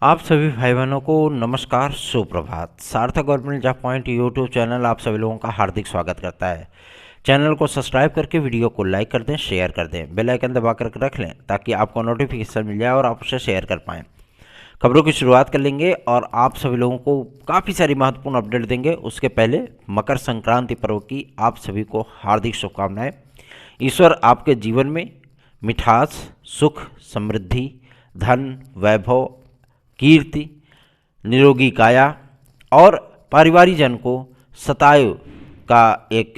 आप सभी भाई बहनों को नमस्कार, सुप्रभात। सार्थक government job point YouTube channel आप सभी लोगों का हार्दिक स्वागत करता है। चैनल को सब्सक्राइब करके वीडियो को लाइक कर दें, शेयर कर दें, बेल आइकन दबा कर रख लें ताकि आपको नोटिफिकेशन मिल जाए और आप उसे शेयर कर पाएँ। खबरों की शुरुआत कर लेंगे और आप सभी लोगों को काफ़ी सारी महत्वपूर्ण अपडेट देंगे। उसके पहले मकर संक्रांति पर्व की आप सभी को हार्दिक शुभकामनाएँ। ईश्वर आपके जीवन में मिठास, सुख, समृद्धि, धन, वैभव, कीर्ति, निरोगी काया और पारिवारिक जन को शतायु का एक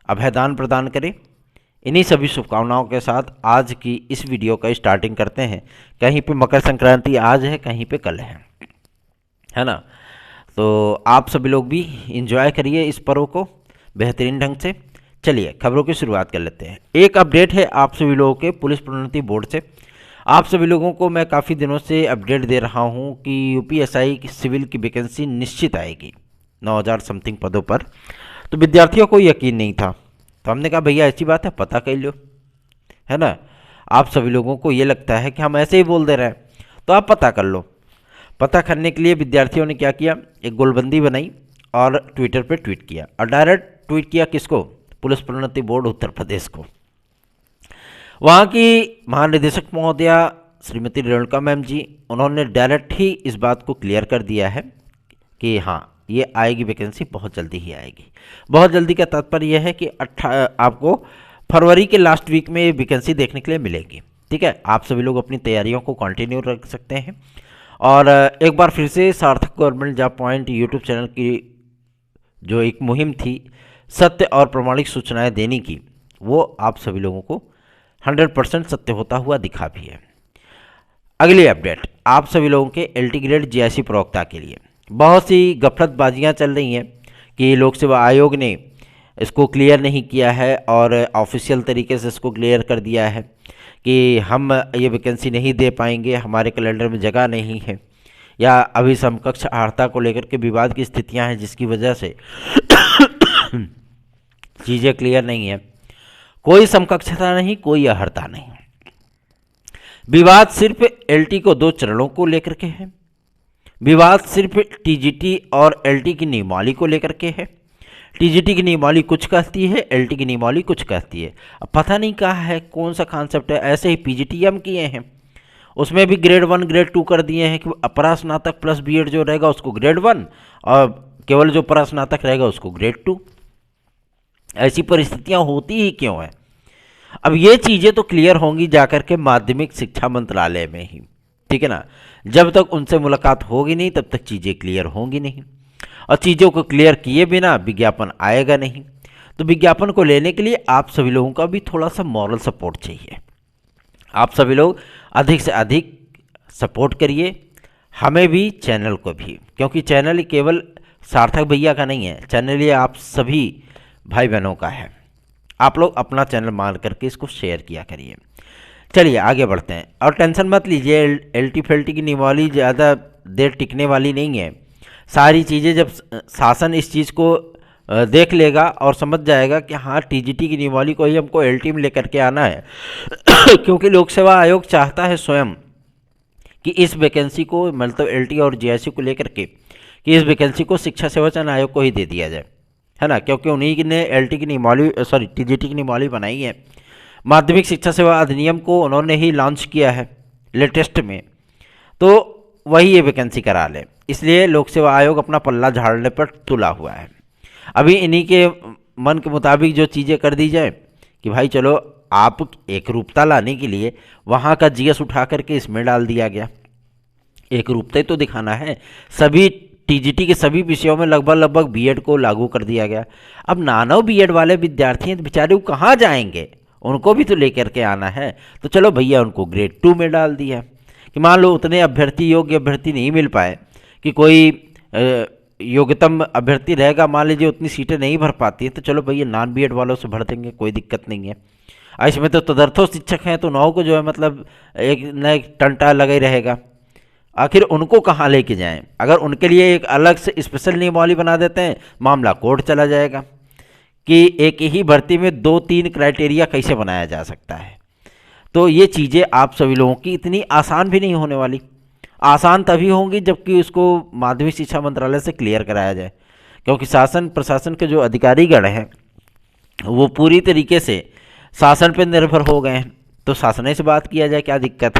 अभयदान प्रदान करे। इन्हीं सभी शुभकामनाओं के साथ आज की इस वीडियो का स्टार्टिंग करते हैं। कहीं पे मकर संक्रांति आज है, कहीं पे कल है ना। तो आप सभी लोग भी इंजॉय करिए इस पर्व को बेहतरीन ढंग से। चलिए खबरों की शुरुआत कर लेते हैं। एक अपडेट है आप सभी लोगों के पुलिस प्रोन्नति बोर्ड से। आप सभी लोगों को मैं काफ़ी दिनों से अपडेट दे रहा हूं कि यूपीएसआई की सिविल की वैकेंसी निश्चित आएगी 9000 समथिंग पदों पर। तो विद्यार्थियों को यकीन नहीं था, तो हमने कहा भैया ऐसी बात है, पता कर लो, है ना। आप सभी लोगों को ये लगता है कि हम ऐसे ही बोल दे रहे हैं, तो आप पता कर लो। पता करने के लिए विद्यार्थियों ने क्या किया, एक गोलबंदी बनाई और ट्विटर पर ट्वीट किया, और डायरेक्ट ट्वीट किया किसको, पुलिस प्रोन्नति बोर्ड उत्तर प्रदेश को। वहाँ की महानिदेशक महोदया श्रीमती रेणुका मैम जी, उन्होंने डायरेक्ट ही इस बात को क्लियर कर दिया है कि हाँ ये आएगी वैकेंसी, बहुत जल्दी ही आएगी। बहुत जल्दी का तात्पर्य यह है कि आपको फरवरी के लास्ट वीक में ये वैकेंसी देखने के लिए मिलेगी। ठीक है, आप सभी लोग अपनी तैयारियों को कंटिन्यू रख सकते हैं। और एक बार फिर से सार्थक government job point YouTube channel की जो एक मुहिम थी सत्य और प्रमाणिक सूचनाएं देने की, वो आप सभी लोगों को 100% सत्य होता हुआ दिखा भी है। अगली अपडेट आप सभी लोगों के एलटी ग्रेड जीआईसी प्रवक्ता के लिए। बहुत सी गफलतबाजियां चल रही हैं कि लोक सेवा आयोग ने इसको क्लियर नहीं किया है और ऑफिशियल तरीके से इसको क्लियर कर दिया है कि हम ये वैकेंसी नहीं दे पाएंगे, हमारे कैलेंडर में जगह नहीं है, या अभी समकक्ष अर्हता को लेकर के विवाद की स्थितियां हैं जिसकी वजह से चीज़ें क्लियर नहीं है। कोई समकक्षता नहीं, कोई अर्हता नहीं। विवाद सिर्फ एलटी को 2 चरणों को लेकर के है। विवाद सिर्फ टीजीटी और एलटी की नियमावली को लेकर के है। टीजीटी की नियमावली कुछ कहती है, एलटी की नियमावली कुछ कहती है। अब पता नहीं कहा है कौन सा कॉन्सेप्ट है। ऐसे ही पीजीटीएम किए हैं, उसमें भी ग्रेड 1 ग्रेड 2 कर दिए हैं कि अपरा स्नातक प्लस बीएड जो रहेगा उसको ग्रेड 1 और केवल जो परास्नातक रहेगा उसको ग्रेड 2। ऐसी परिस्थितियां होती ही क्यों है। अब ये चीज़ें तो क्लियर होंगी जाकर के माध्यमिक शिक्षा मंत्रालय में ही, ठीक है ना। जब तक उनसे मुलाकात होगी नहीं तब तक चीज़ें क्लियर होंगी नहीं, और चीज़ों को क्लियर किए बिना विज्ञापन आएगा नहीं। तो विज्ञापन को लेने के लिए आप सभी लोगों का भी थोड़ा सा मॉरल सपोर्ट चाहिए। आप सभी लोग अधिक से अधिक सपोर्ट करिए, हमें भी, चैनल को भी, क्योंकि चैनल केवल सार्थक भैया का नहीं है, चैनल ये आप सभी भाई बहनों का है। आप लोग अपना चैनल मान करके इसको शेयर किया करिए। चलिए आगे बढ़ते हैं, और टेंशन मत लीजिए, एलटी फेल्टी की नियमावली ज़्यादा देर टिकने वाली नहीं है। सारी चीज़ें जब शासन इस चीज़ को देख लेगा और समझ जाएगा कि हाँ टीजीटी की नियमावली को ही हमको एलटी में लेकर के आना है क्योंकि लोक सेवा आयोग चाहता है स्वयं कि इस वैकेंसी को, मतलब एलटी और जीआईसी को लेकर के, कि इस वैकेंसी को शिक्षा सेवा चयन आयोग को ही दे दिया जाए, है ना। क्योंकि उन्हीं ने एलटी की नियमावली, सॉरी टीजीटी की नियमावली बनाई है। माध्यमिक शिक्षा सेवा अधिनियम को उन्होंने ही लॉन्च किया है लेटेस्ट में, तो वही ये वैकेंसी करा ले। इसलिए लोक सेवा आयोग अपना पल्ला झाड़ने पर तुला हुआ है। अभी इन्हीं के मन के मुताबिक जो चीज़ें कर दी जाए कि भाई चलो, आप एक रूपता लाने के लिए वहाँ का जीएस उठा करके इसमें डाल दिया गया। एक रूपता ही तो दिखाना है। सभी टीजीटी के सभी विषयों में लगभग बीएड को लागू कर दिया गया। अब नानो बीएड वाले विद्यार्थी हैं, बेचारे वो कहाँ जाएंगे, उनको भी तो लेकर के आना है। तो चलो भैया उनको ग्रेड 2 में डाल दिया कि मान लो उतने अभ्यर्थी, योग्य अभ्यर्थी नहीं मिल पाए, कि कोई योग्यतम अभ्यर्थी रहेगा, मान लीजिए उतनी सीटें नहीं भर पाती हैं, तो चलो भैया नॉन बीएड वालों से भर देंगे, कोई दिक्कत नहीं है। इसमें तो तदर्थो शिक्षक हैं, तो 9 को जो है मतलब एक न एक टंटा लगा ही रहेगा। आखिर उनको कहाँ लेके जाएं। अगर उनके लिए एक अलग से स्पेशल नियमावली बना देते हैं, मामला कोर्ट चला जाएगा कि एक ही भर्ती में 2-3 क्राइटेरिया कैसे बनाया जा सकता है। तो ये चीज़ें आप सभी लोगों की इतनी आसान भी नहीं होने वाली। आसान तभी होंगी जबकि उसको माध्यमिक शिक्षा मंत्रालय से क्लियर कराया जाए, क्योंकि शासन प्रशासन के जो अधिकारीगण हैं वो पूरी तरीके से शासन पर निर्भर हो गए हैं। तो शासन से बात किया जाए, क्या दिक्कत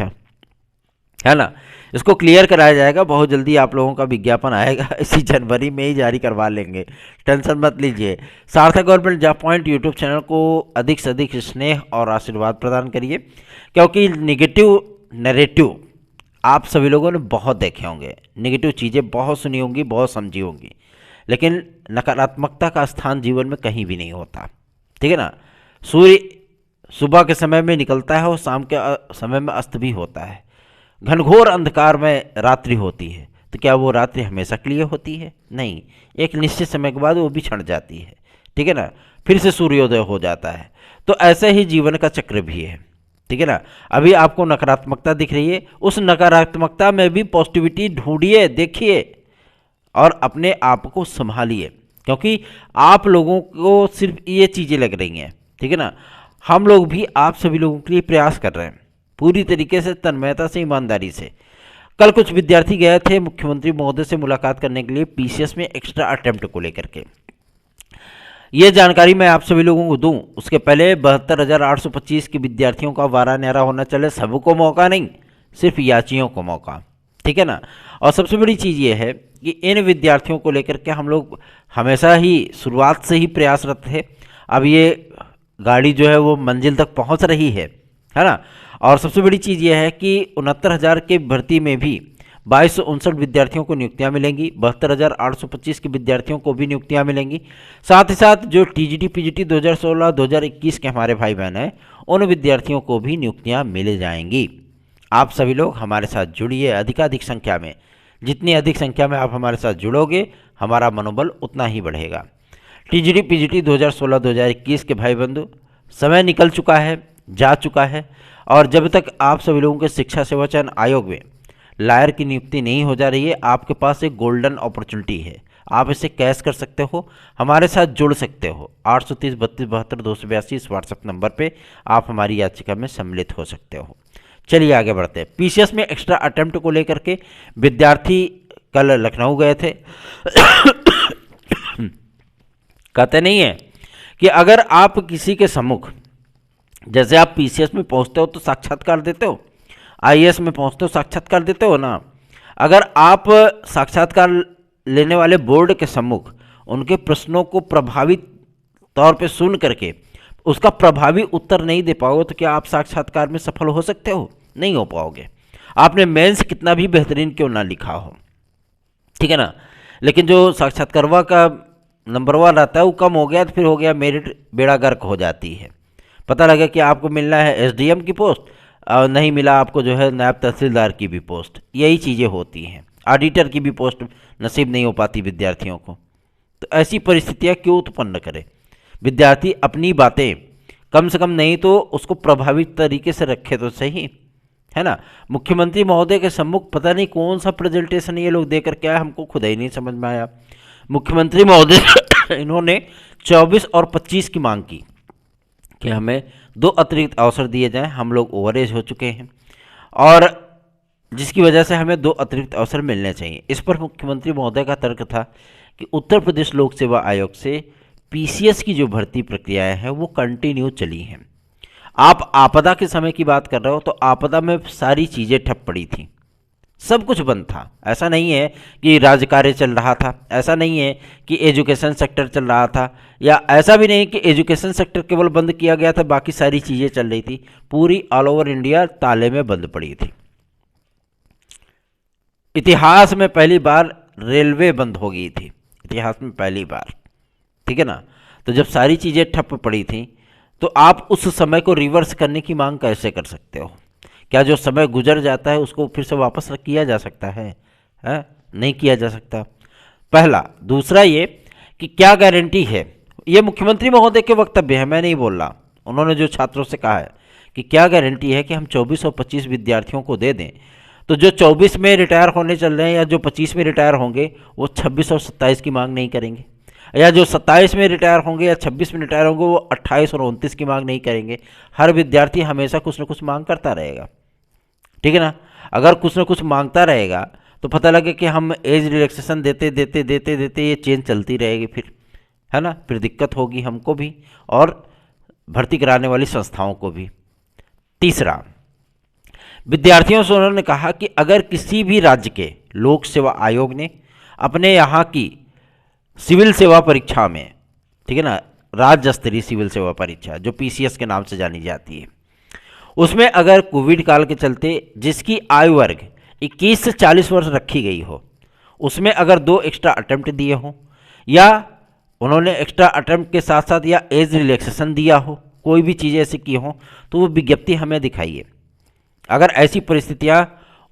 है ना। इसको क्लियर कराया जाएगा, बहुत जल्दी आप लोगों का विज्ञापन आएगा, इसी जनवरी में ही जारी करवा लेंगे, टेंशन मत लीजिए। सार्थक government job point YouTube channel को अधिक से अधिक स्नेह और आशीर्वाद प्रदान करिए, क्योंकि निगेटिव नैरेटिव आप सभी लोगों ने बहुत देखे होंगे, निगेटिव चीज़ें बहुत सुनी होंगी, बहुत समझी होंगी, लेकिन नकारात्मकता का स्थान जीवन में कहीं भी नहीं होता, ठीक है ना। सूर्य सुबह के समय में निकलता है और शाम के समय में अस्त भी होता है। घनघोर अंधकार में रात्रि होती है, तो क्या वो रात्रि हमेशा के लिए होती है? नहीं, एक निश्चित समय के बाद वो भी छिड़ जाती है, ठीक है ना, फिर से सूर्योदय हो जाता है। तो ऐसे ही जीवन का चक्र भी है, ठीक है ना। अभी आपको नकारात्मकता दिख रही है, उस नकारात्मकता में भी पॉजिटिविटी ढूंढिए, देखिए और अपने आप को संभालिए, क्योंकि आप लोगों को सिर्फ ये चीज़ें लग रही हैं, ठीक है ना। हम लोग भी आप सभी लोगों के लिए प्रयास कर रहे हैं पूरी तरीके से, तन्मयता से, ईमानदारी से। कल कुछ विद्यार्थी गए थे मुख्यमंत्री महोदय से मुलाकात करने के लिए पीसीएस में एक्स्ट्रा अटेम्प्ट को लेकर के। ये जानकारी मैं आप सभी लोगों को दूं उसके पहले 72,825 के विद्यार्थियों का वारा न्यारा होना चले, सबको मौका नहीं, सिर्फ याचियों को मौका, ठीक है ना। और सबसे बड़ी चीज़ ये है कि इन विद्यार्थियों को लेकर के हम लोग हमेशा ही शुरुआत से ही प्रयासरत थे। अब ये गाड़ी जो है वो मंजिल तक पहुंच रही है ना। और सबसे बड़ी चीज़ यह है कि 69,000 के भर्ती में भी 2259 विद्यार्थियों को नियुक्तियां मिलेंगी, 72,825 के विद्यार्थियों को भी नियुक्तियां मिलेंगी। साथ ही साथ जो टीजीटी पीजीटी 2016-2021 के हमारे भाई बहन हैं उन विद्यार्थियों को भी नियुक्तियां मिल जाएंगी। आप सभी लोग हमारे साथ जुड़िए अधिकाधिक संख्या में, जितनी अधिक संख्या में आप हमारे साथ जुड़ोगे हमारा मनोबल उतना ही बढ़ेगा। टीजीटी पीजीटी 2016-2021 के भाई बंधु, समय निकल चुका है, जा चुका है, और जब तक आप सभी लोगों के शिक्षा सेवा चयन आयोग में लायर की नियुक्ति नहीं हो जा रही है, आपके पास एक गोल्डन अपॉर्चुनिटी है, आप इसे कैश कर सकते हो, हमारे साथ जुड़ सकते हो। 830 32 72 282 इस व्हाट्सएप नंबर पे आप हमारी याचिका में सम्मिलित हो सकते हो। चलिए आगे बढ़ते हैं। पीसीएस में एक्स्ट्रा अटेम्प्ट को लेकर के विद्यार्थी कल लखनऊ गए थे। कहते नहीं है कि अगर आप किसी के सम्मुख, जैसे आप पीसीएस में पहुंचते हो तो साक्षात्कार देते हो, आईएएस में पहुंचते हो साक्षात्कार देते हो ना। अगर आप साक्षात्कार लेने वाले बोर्ड के सम्मुख उनके प्रश्नों को प्रभावी तौर पे सुन करके उसका प्रभावी उत्तर नहीं दे पाओगे तो क्या आप साक्षात्कार में सफल हो सकते हो? नहीं हो पाओगे। आपने मेंस कितना भी बेहतरीन क्यों ना लिखा हो, ठीक है ना, लेकिन जो साक्षात्कारवा का नंबर 1 रहता है वो कम हो गया तो फिर हो गया मेरिट बेड़ा गर्क हो जाती है। पता लगा कि आपको मिलना है एसडीएम की पोस्ट और नहीं मिला आपको जो है नायब तहसीलदार की भी पोस्ट, यही चीज़ें होती हैं। ऑडिटर की भी पोस्ट नसीब नहीं हो पाती विद्यार्थियों को। तो ऐसी परिस्थितियाँ क्यों उत्पन्न करें? विद्यार्थी अपनी बातें कम से कम नहीं तो उसको प्रभावी तरीके से रखे तो सही, है ना। मुख्यमंत्री महोदय के सम्मुख पता नहीं कौन सा प्रेजेंटेशन ये लोग देकर के आए, हमको खुद ही नहीं समझ में आया। मुख्यमंत्री महोदय इन्होंने 24 और 25 की मांग की कि हमें 2 अतिरिक्त अवसर दिए जाएं, हम लोग ओवरेज हो चुके हैं और जिसकी वजह से हमें 2 अतिरिक्त अवसर मिलने चाहिए। इस पर मुख्यमंत्री महोदय का तर्क था कि उत्तर प्रदेश लोक सेवा आयोग से पीसीएस की जो भर्ती प्रक्रियाएं हैं वो कंटिन्यू चली हैं। आप आपदा के समय की बात कर रहे हो तो आपदा में सारी चीज़ें ठप पड़ी थी, सब कुछ बंद था। ऐसा नहीं है कि राज्य कार्य चल रहा था, ऐसा नहीं है कि एजुकेशन सेक्टर चल रहा था, या ऐसा भी नहीं कि एजुकेशन सेक्टर केवल बंद किया गया था, बाकी सारी चीज़ें चल रही थी। पूरी ऑल ओवर इंडिया ताले में बंद पड़ी थी। इतिहास में पहली बार रेलवे बंद हो गई थी, इतिहास में पहली बार, ठीक है ना। तो जब सारी चीज़ें ठप पड़ी थी तो आप उस समय को रिवर्स करने की मांग कैसे कर सकते हो? क्या जो समय गुजर जाता है उसको फिर से वापस किया जा सकता है? नहीं किया जा सकता, पहला। दूसरा ये कि क्या गारंटी है, ये मुख्यमंत्री महोदय के वक्तव्य है, मैं नहीं बोल रहा। उन्होंने जो छात्रों से कहा है कि क्या गारंटी है कि हम 24 और 25 विद्यार्थियों को दे दें, तो जो 24 में रिटायर होने चल रहे हैं या जो 25 में रिटायर होंगे वो 26 और 27 की मांग नहीं करेंगे, या जो 27 में रिटायर होंगे या 26 में रिटायर होंगे वो 28 और 29 की मांग नहीं करेंगे। हर विद्यार्थी हमेशा कुछ न कुछ मांग करता रहेगा, ठीक है ना। अगर कुछ ना कुछ मांगता रहेगा तो पता लगे कि हम एज रिलैक्सेशन देते देते देते देते ये चेन चलती रहेगी फिर, है ना, फिर दिक्कत होगी हमको भी और भर्ती कराने वाली संस्थाओं को भी। तीसरा, विद्यार्थियों से उन्होंने कहा कि अगर किसी भी राज्य के लोक सेवा आयोग ने अपने यहाँ की सिविल सेवा परीक्षा में, ठीक है ना, राज्य स्तरीय सिविल सेवा परीक्षा जो पीसीएस के नाम से जानी जाती है, उसमें अगर कोविड काल के चलते जिसकी आयु वर्ग 21 से 40 वर्ष रखी गई हो, उसमें अगर 2 एक्स्ट्रा अटेम्प्ट दिए हों या उन्होंने एक्स्ट्रा अटेम्प्ट के साथ साथ या एज रिलैक्सेशन दिया हो, कोई भी चीज़ ऐसी की हो, तो वो विज्ञप्ति हमें दिखाइए। अगर ऐसी परिस्थितियाँ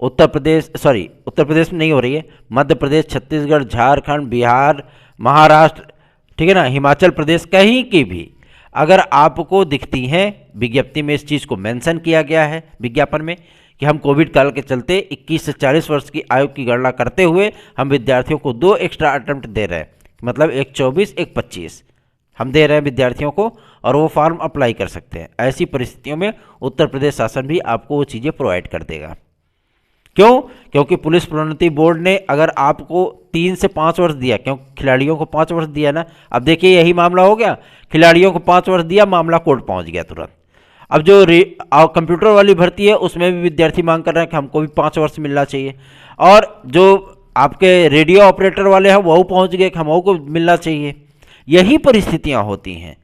उत्तर प्रदेश में नहीं हो रही है, मध्य प्रदेश, छत्तीसगढ़, झारखंड, बिहार, महाराष्ट्र, ठीक है ना, हिमाचल प्रदेश, कहीं की भी अगर आपको दिखती हैं, विज्ञप्ति में इस चीज़ को मेंशन किया गया है विज्ञापन में कि हम कोविड काल के चलते 21 से 40 वर्ष की आयु की गणना करते हुए हम विद्यार्थियों को 2 एक्स्ट्रा अटेम्प्ट दे रहे हैं, मतलब एक 24 एक 25 हम दे रहे हैं विद्यार्थियों को, और वो फॉर्म अप्लाई कर सकते हैं। ऐसी परिस्थितियों में उत्तर प्रदेश शासन भी आपको वो चीज़ें प्रोवाइड कर देगा। क्यों? क्योंकि पुलिस प्रोन्नति बोर्ड ने अगर आपको 3 से 5 वर्ष दिया, क्यों खिलाड़ियों को 5 वर्ष दिया ना, अब देखिए यही मामला हो गया, खिलाड़ियों को 5 वर्ष दिया, मामला कोर्ट पहुंच गया तुरंत। अब जो कंप्यूटर वाली भर्ती है उसमें भी विद्यार्थी मांग कर रहे हैं कि हमको भी 5 वर्ष मिलना चाहिए, और जो आपके रेडियो ऑपरेटर वाले हैं वो पहुंच गए कि हमको मिलना चाहिए। यही परिस्थितियां होती हैं।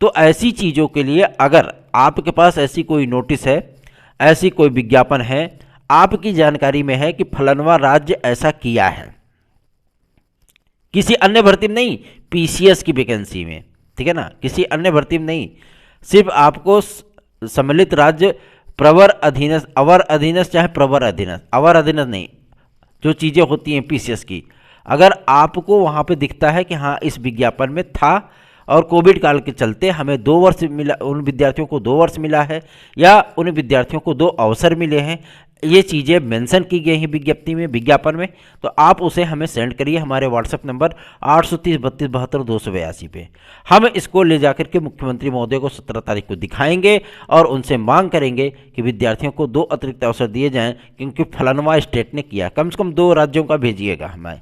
तो ऐसी चीज़ों के लिए अगर आपके पास ऐसी कोई नोटिस है, ऐसी कोई विज्ञापन है, आपकी जानकारी में है कि फलानवा राज्य ऐसा किया है, किसी अन्य भर्ती में नहीं, पीसीएस की वैकेंसी में, ठीक है ना, किसी अन्य भर्ती में नहीं, सिर्फ आपको सम्मिलित राज्य प्रवर अधीनस्थ, अवर अधीनस्थ चाहे प्रवर अधीनस्थ, अवर अधीनस्थ नहीं, जो चीज़ें होती हैं पीसीएस की, अगर आपको वहाँ पे दिखता है कि हाँ इस विज्ञापन में था और कोविड काल के चलते हमें 2 वर्ष मिला, उन विद्यार्थियों को 2 वर्ष मिला है या उन विद्यार्थियों को 2 अवसर मिले हैं, ये चीज़ें मेंशन की गई हैं विज्ञप्ति में, विज्ञापन में, तो आप उसे हमें सेंड करिए हमारे व्हाट्सएप नंबर 830 32 72 282 पे। हम इसको ले जाकर के मुख्यमंत्री महोदय को 17 तारीख को दिखाएंगे और उनसे मांग करेंगे कि विद्यार्थियों को 2 अतिरिक्त अवसर दिए जाएँ, क्योंकि फलानवा स्टेट ने किया, कम से कम 2 राज्यों का भेजिएगा हमें,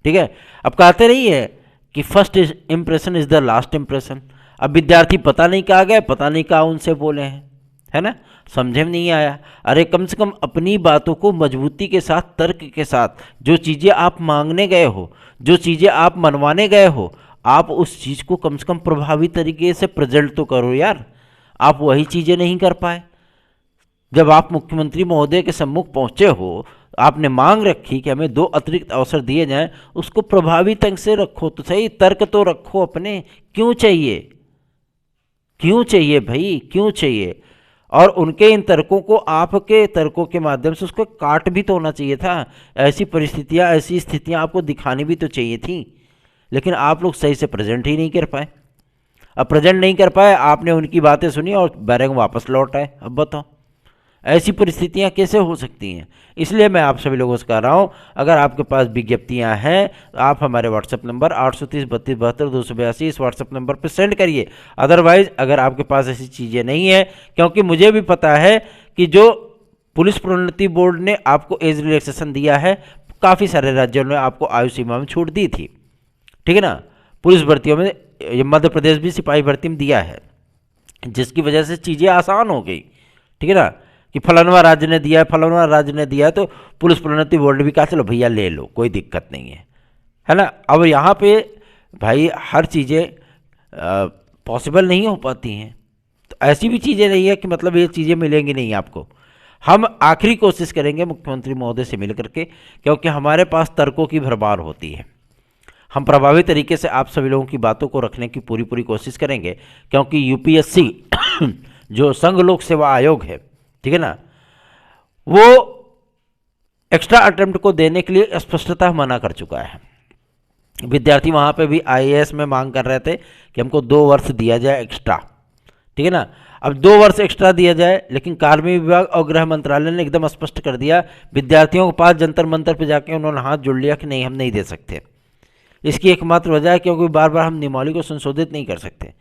ठीक है। अब कहते रही है कि first impression is the last impression. अब विद्यार्थी पता नहीं कहाँ गए, पता नहीं कहाँ उनसे बोले हैं, है ना, समझे में नहीं आया। अरे कम से कम अपनी बातों को मजबूती के साथ, तर्क के साथ, जो चीज़ें आप मांगने गए हो, जो चीज़ें आप मनवाने गए हो, आप उस चीज़ को कम से कम प्रभावी तरीके से प्रेजेंट तो करो यार। आप वही चीज़ें नहीं कर पाए। जब आप मुख्यमंत्री महोदय के सम्मुख पहुँचे हो, आपने मांग रखी कि हमें 2 अतिरिक्त अवसर दिए जाएं, उसको प्रभावी ढंग से रखो तो सही, तर्क तो रखो अपने। क्यों चाहिए, क्यों चाहिए भाई, क्यों चाहिए? और उनके इन तर्कों को आपके तर्कों के माध्यम से उसको काट भी तो होना चाहिए था। ऐसी परिस्थितियां, ऐसी स्थितियां आपको दिखानी भी तो चाहिए थी, लेकिन आप लोग सही से प्रेजेंट ही नहीं कर पाए। अब प्रेजेंट नहीं कर पाए, आपने उनकी बातें सुनी और बैरंग वापस लौट आए। अब बताओ ऐसी परिस्थितियां कैसे हो सकती हैं? इसलिए मैं आप सभी लोगों से कह रहा हूं, अगर आपके पास विज्ञप्तियां हैं तो आप हमारे व्हाट्सएप नंबर 830 32 72 282 इस व्हाट्सएप नंबर पर सेंड करिए। अदरवाइज अगर आपके पास ऐसी चीज़ें नहीं है, क्योंकि मुझे भी पता है कि जो पुलिस प्रोन्नति बोर्ड ने आपको एज रिलैक्सेशन दिया है, काफ़ी सारे राज्यों ने आपको आयु सीमा में छूट दी थी, ठीक है ना। पुलिस भर्तियों में मध्य प्रदेश भी सिपाही भर्ती में दिया है, जिसकी वजह से चीज़ें आसान हो गई, ठीक है ना, कि फलानवा राज्य ने दिया है, फलानवा राज्य ने दिया है, तो पुलिस प्रोन्नति बोर्ड ने भी कहा चलो भैया ले लो, कोई दिक्कत नहीं है ना। अब यहाँ पे भाई हर चीज़ें पॉसिबल नहीं हो पाती हैं, तो ऐसी भी चीज़ें नहीं है कि मतलब ये चीज़ें मिलेंगी नहीं आपको। हम आखिरी कोशिश करेंगे मुख्यमंत्री महोदय से मिल करके, क्योंकि हमारे पास तर्कों की भरमार होती है। हम प्रभावी तरीके से आप सभी लोगों की बातों को रखने की पूरी कोशिश करेंगे, क्योंकि यूपीएससी जो संघ लोक सेवा आयोग है, ठीक है ना, वो एक्स्ट्रा अटेम्प्ट को देने के लिए स्पष्टता मना कर चुका है। विद्यार्थी वहाँ पे भी आईएएस में मांग कर रहे थे कि हमको 2 वर्ष दिया जाए एक्स्ट्रा, ठीक है ना। अब 2 वर्ष एक्स्ट्रा दिया जाए, लेकिन कार्मिक विभाग और गृह मंत्रालय ने एकदम स्पष्ट कर दिया, विद्यार्थियों के पास जंतर मंतर पर जाके उन्होंने हाथ जोड़ लिया कि नहीं हम नहीं दे सकते। इसकी एकमात्र वजह है क्योंकि बार बार हम नियमावली को संशोधित नहीं कर सकते।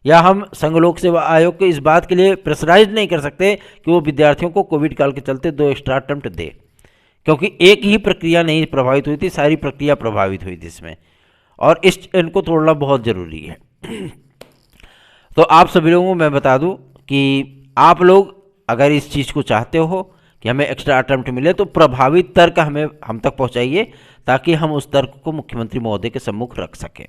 या हम संघ लोक सेवा आयोग को इस बात के लिए प्रेशराइज नहीं कर सकते कि वो विद्यार्थियों को कोविड काल के चलते 2 एक्स्ट्रा अटेम्प्ट दे, क्योंकि एक ही प्रक्रिया नहीं प्रभावित हुई थी, सारी प्रक्रिया प्रभावित हुई थी इसमें, और इस चेन को तोड़ना बहुत ज़रूरी है। तो आप सभी लोगों को मैं बता दूं कि आप लोग अगर इस चीज़ को चाहते हो कि हमें एक्स्ट्रा अटेम्प्ट मिले तो प्रभावित तर्क हम तक पहुंचाइए, ताकि हम उस तर्क को मुख्यमंत्री महोदय के सम्मुख रख सकें।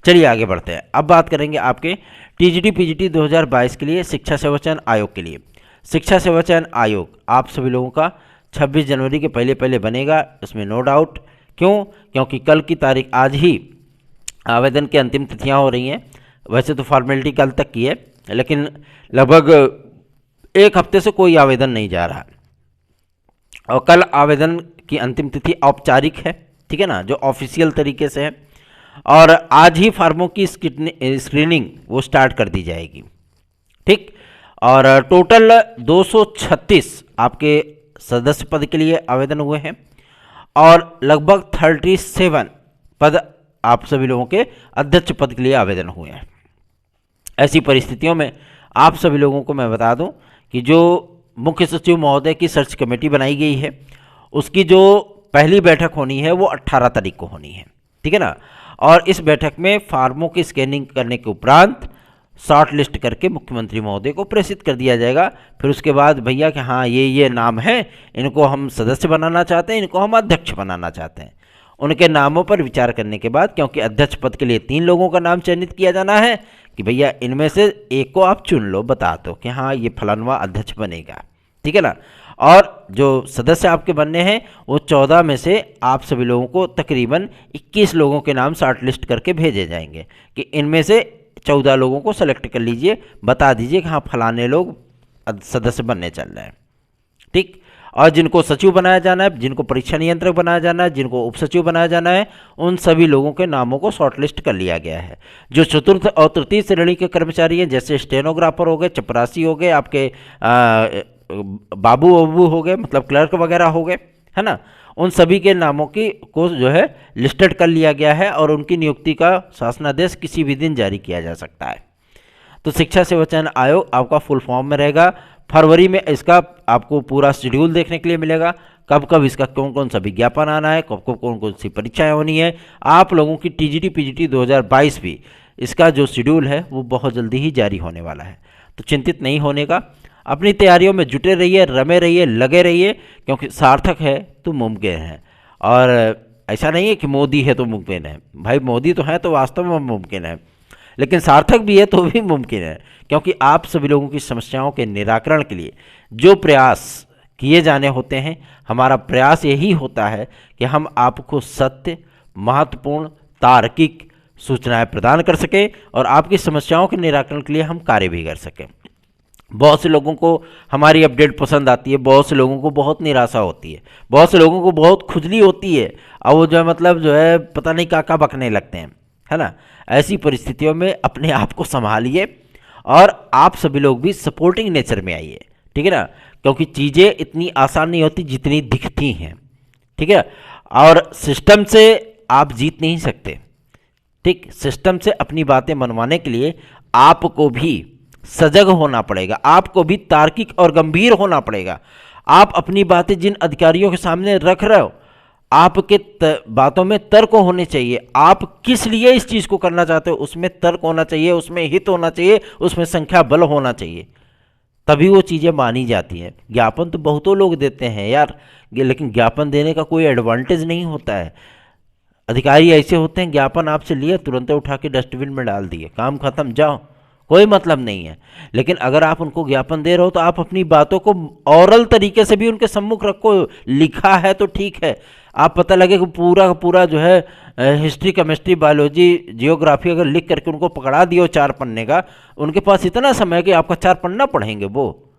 चलिए आगे बढ़ते हैं। अब बात करेंगे आपके टीजीटी पीजीटी 2022 के लिए शिक्षा सेवा चयन आयोग के लिए। शिक्षा सेवा चयन आयोग आप सभी लोगों का 26 जनवरी के पहले बनेगा, इसमें नो डाउट। क्यों? क्योंकि कल की तारीख, आज ही आवेदन की अंतिम तिथियां हो रही हैं। वैसे तो फॉर्मेलिटी कल तक की है, लेकिन लगभग 1 हफ्ते से कोई आवेदन नहीं जा रहा, और कल आवेदन की अंतिम तिथि औपचारिक है, ठीक है ना, जो ऑफिशियल तरीके से है, और आज ही फार्मों की स्क्रीनिंग वो स्टार्ट कर दी जाएगी, ठीक। और टोटल 236 आपके सदस्य पद के लिए आवेदन हुए हैं, और लगभग 37 पद आप सभी लोगों के अध्यक्ष पद के लिए आवेदन हुए हैं। ऐसी परिस्थितियों में आप सभी लोगों को मैं बता दूं कि जो मुख्य सचिव महोदय की सर्च कमेटी बनाई गई है, उसकी जो पहली बैठक होनी है वो 18 तारीख को होनी है, ठीक है ना। और इस बैठक में फार्मों की स्कैनिंग करने के उपरांत शॉर्ट लिस्ट करके मुख्यमंत्री महोदय को प्रेषित कर दिया जाएगा। फिर उसके बाद भैया कि हाँ ये नाम है, इनको हम सदस्य बनाना चाहते हैं, इनको हम अध्यक्ष बनाना चाहते हैं। उनके नामों पर विचार करने के बाद, क्योंकि अध्यक्ष पद के लिए 3 लोगों का नाम चयनित किया जाना है, कि भैया इनमें से एक को आप चुन लो, बता दो कि हाँ ये फलानवा अध्यक्ष बनेगा, ठीक है ना। और जो सदस्य आपके बनने हैं वो 14 में से आप सभी लोगों को तकरीबन 21 लोगों के नाम शॉर्ट लिस्ट करके भेजे जाएंगे कि इनमें से 14 लोगों को सेलेक्ट कर लीजिए, बता दीजिए कि हाँ फलाने लोग सदस्य बनने चल रहे हैं, ठीक। और जिनको सचिव बनाया जाना है, जिनको परीक्षा नियंत्रक बनाया जाना है, जिनको उप सचिव बनाया जाना है, उन सभी लोगों के नामों को शॉर्टलिस्ट कर लिया गया है। जो चतुर्थ और तृतीय श्रेणी के कर्मचारी हैं, जैसे स्टेनोग्राफर हो गए, चपरासी हो गए, आपके बाबू हो गए, मतलब क्लर्क वगैरह हो गए, है ना, उन सभी के नामों की को जो है लिस्टेड कर लिया गया है, और उनकी नियुक्ति का शासनादेश किसी भी दिन जारी किया जा सकता है। तो शिक्षा सेवा चयन आयोग आपका फुल फॉर्म में रहेगा। फरवरी में इसका आपको पूरा शेड्यूल देखने के लिए मिलेगा, कब कब इसका कौन कौन सा विज्ञापन आना है, कब कब कौन कौन सी परीक्षाएं होनी है। आप लोगों की टीजीटी पीजीटी 2022 भी, इसका जो शेड्यूल है वो बहुत जल्दी ही जारी होने वाला है। तो चिंतित नहीं होने का, अपनी तैयारियों में जुटे रहिए, रमे रहिए, लगे रहिए, क्योंकि सार्थक है तो मुमकिन है। और ऐसा नहीं है कि मोदी है तो मुमकिन है, भाई मोदी तो है तो वास्तव में मुमकिन है, लेकिन सार्थक भी है तो भी मुमकिन है, क्योंकि आप सभी लोगों की समस्याओं के निराकरण के लिए जो प्रयास किए जाने होते हैं, हमारा प्रयास यही होता है कि हम आपको सत्य, महत्वपूर्ण, तार्किक सूचनाएं प्रदान कर सकें और आपकी समस्याओं के निराकरण के लिए हम कार्य भी कर सकें। बहुत से लोगों को हमारी अपडेट पसंद आती है, बहुत से लोगों को बहुत निराशा होती है, बहुत से लोगों को बहुत खुजली होती है, और वो जो है मतलब जो है पता नहीं क्या बकने लगते हैं, है ना। ऐसी परिस्थितियों में अपने आप को संभालिए, और आप सभी लोग भी सपोर्टिंग नेचर में आइए, ठीक है ना, क्योंकि चीज़ें इतनी आसान नहीं होती जितनी दिखती हैं, ठीक है। और सिस्टम से आप जीत नहीं सकते, ठीक। सिस्टम से अपनी बातें मनवाने के लिए आपको भी सजग होना पड़ेगा, आपको भी तार्किक और गंभीर होना पड़ेगा। आप अपनी बातें जिन अधिकारियों के सामने रख रहे हो, आपके बातों में तर्क होने चाहिए। आप किस लिए इस चीज़ को करना चाहते हो उसमें तर्क होना चाहिए, उसमें हित होना चाहिए, उसमें संख्या बल होना चाहिए, तभी वो चीज़ें मानी जाती हैं। ज्ञापन तो बहुतों लोग देते हैं यार, लेकिन ज्ञापन देने का कोई एडवांटेज नहीं होता है। अधिकारी ऐसे होते हैं, ज्ञापन आपसे लिए तुरंत उठा के डस्टबिन में डाल दिए, काम खत्म, जाओ, कोई मतलब नहीं है। लेकिन अगर आप उनको ज्ञापन दे रहे हो तो आप अपनी बातों को ऑरल तरीके से भी उनके सम्मुख रखो। लिखा है तो ठीक है, आप पता लगे कि पूरा का पूरा जो है हिस्ट्री, केमिस्ट्री, बायोलॉजी, जियोग्राफी अगर लिख करके उनको पकड़ा दियो 4 पन्ने का, उनके पास इतना समय है कि आपका 4 पन्ना पढ़ेंगे, वो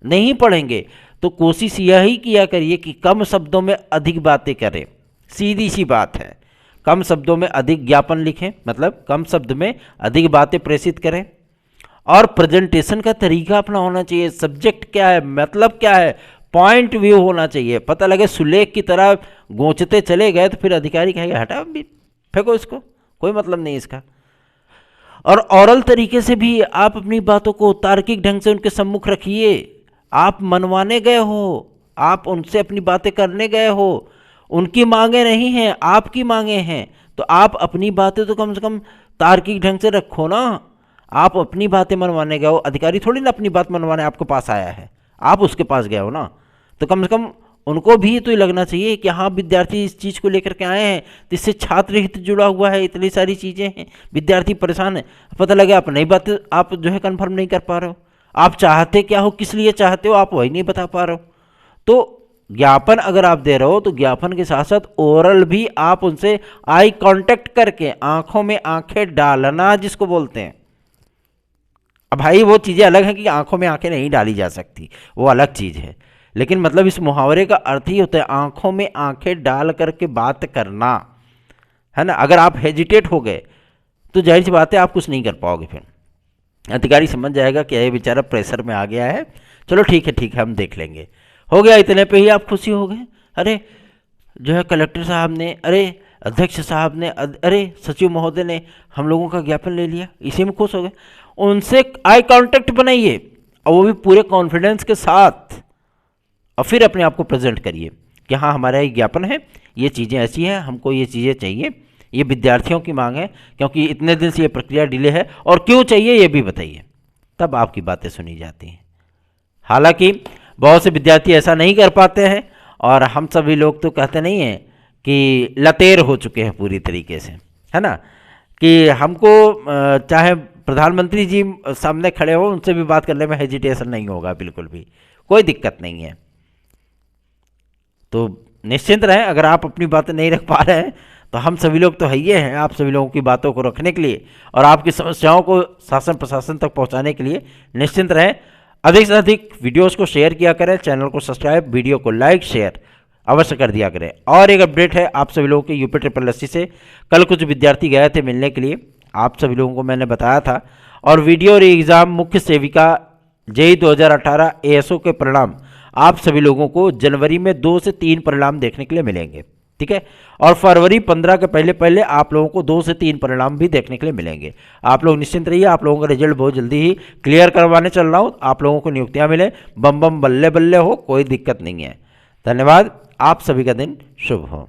नहीं पढ़ेंगे। तो कोशिश यही किया करिए कि कम शब्दों में अधिक बातें करें, सीधी सी बात है। कम शब्दों में अधिक ज्ञापन लिखें, मतलब कम शब्द में अधिक बातें प्रेषित करें। और प्रेजेंटेशन का तरीका अपना होना चाहिए, सब्जेक्ट क्या है, मतलब क्या है, पॉइंट व्यू होना चाहिए। पता लगे सुलेख की तरह गोंचते चले गए तो फिर अधिकारी कहेगा हटा भी फेंको इसको, कोई मतलब नहीं इसका। और ओरल तरीके से भी आप अपनी बातों को तार्किक ढंग से उनके सम्मुख रखिए। आप मनवाने गए हो, आप उनसे अपनी बातें करने गए हो, उनकी मांगे नहीं हैं, आपकी मांगे हैं, तो आप अपनी बातें तो कम से कम तार्किक ढंग से रखो ना। आप अपनी बातें मनवाने गए हो, अधिकारी थोड़ी ना अपनी बात मनवाने आपके पास आया है, आप उसके पास गए हो ना, तो कम से कम उनको भी तो ये लगना चाहिए कि हाँ विद्यार्थी इस चीज़ को लेकर के आए हैं, तो इससे छात्र हित जुड़ा हुआ है, इतनी सारी चीज़ें हैं, विद्यार्थी परेशान है। पता लगे आप नई बातें आप जो है कन्फर्म नहीं कर पा रहे हो, आप चाहते क्या हो, किस लिए चाहते हो, आप वही नहीं बता पा रहे हो। तो ज्ञापन अगर आप दे रहे हो तो ज्ञापन के साथ साथ ओरल भी आप उनसे आई कांटेक्ट करके आंखों में आंखें डालना जिसको बोलते हैं। अब भाई वो चीज़ें अलग हैं कि आंखों में आंखें नहीं डाली जा सकती, वो अलग चीज़ है, लेकिन मतलब इस मुहावरे का अर्थ ही होता है आंखों में आंखें डाल करके बात करना, है ना। अगर आप हेजिटेट हो गए तो जाहिर सी बात है आप कुछ नहीं कर पाओगे, फिर अधिकारी समझ जाएगा कि ये बेचारा प्रेशर में आ गया है, चलो ठीक है हम देख लेंगे, हो गया, इतने पे ही आप खुशी हो गए। अरे जो है कलेक्टर साहब ने, अरे अध्यक्ष साहब ने, अरे सचिव महोदय ने हम लोगों का ज्ञापन ले लिया, इसी में खुश हो गए। उनसे आई कांटेक्ट बनाइए और वो भी पूरे कॉन्फिडेंस के साथ, और फिर अपने आप को प्रेजेंट करिए कि हाँ हमारा ये ज्ञापन है, ये चीज़ें ऐसी हैं, हमको ये चीज़ें चाहिए, ये विद्यार्थियों की मांग है, क्योंकि इतने दिन से ये प्रक्रिया डिले है और क्यों चाहिए ये भी बताइए, तब आपकी बातें सुनी जाती हैं। हालांकि बहुत से विद्यार्थी ऐसा नहीं कर पाते हैं और हम सभी लोग तो कहते नहीं हैं कि लतेर हो चुके हैं पूरी तरीके से, है ना, कि हमको चाहे प्रधानमंत्री जी सामने खड़े हो उनसे भी बात करने में हेजिटेशन नहीं होगा, बिल्कुल भी कोई दिक्कत नहीं है। तो निश्चिंत रहें, अगर आप अपनी बातें नहीं रख पा रहे हैं तो हम सभी लोग तो है ही हैं आप सभी लोगों की बातों को रखने के लिए और आपकी समस्याओं को शासन प्रशासन तक पहुंचाने के लिए। निश्चिंत रहें, अधिक से अधिक वीडियोस को शेयर किया करें, चैनल को सब्सक्राइब, वीडियो को लाइक शेयर अवश्य कर दिया करें। और एक अपडेट है आप सभी लोगों के यूपी SSSC से, कल कुछ विद्यार्थी गए थे मिलने के लिए, आप सभी लोगों को मैंने बताया था, और वीडियो और एग्ज़ाम मुख्य सेविका JEE 2018 ASO के परिणाम आप सभी लोगों को जनवरी में 2 से 3 परिणाम देखने के लिए मिलेंगे, ठीक है। और फरवरी 15 के पहले पहले आप लोगों को 2 से 3 परिणाम भी देखने के लिए मिलेंगे। आप लोग निश्चिंत रहिए, आप लोगों का रिजल्ट बहुत जल्दी ही क्लियर करवाने चल रहा हूँ, आप लोगों को नियुक्तियाँ मिले, बम बम बल्ले बल्ले हो, कोई दिक्कत नहीं है। धन्यवाद, आप सभी का दिन शुभ हो।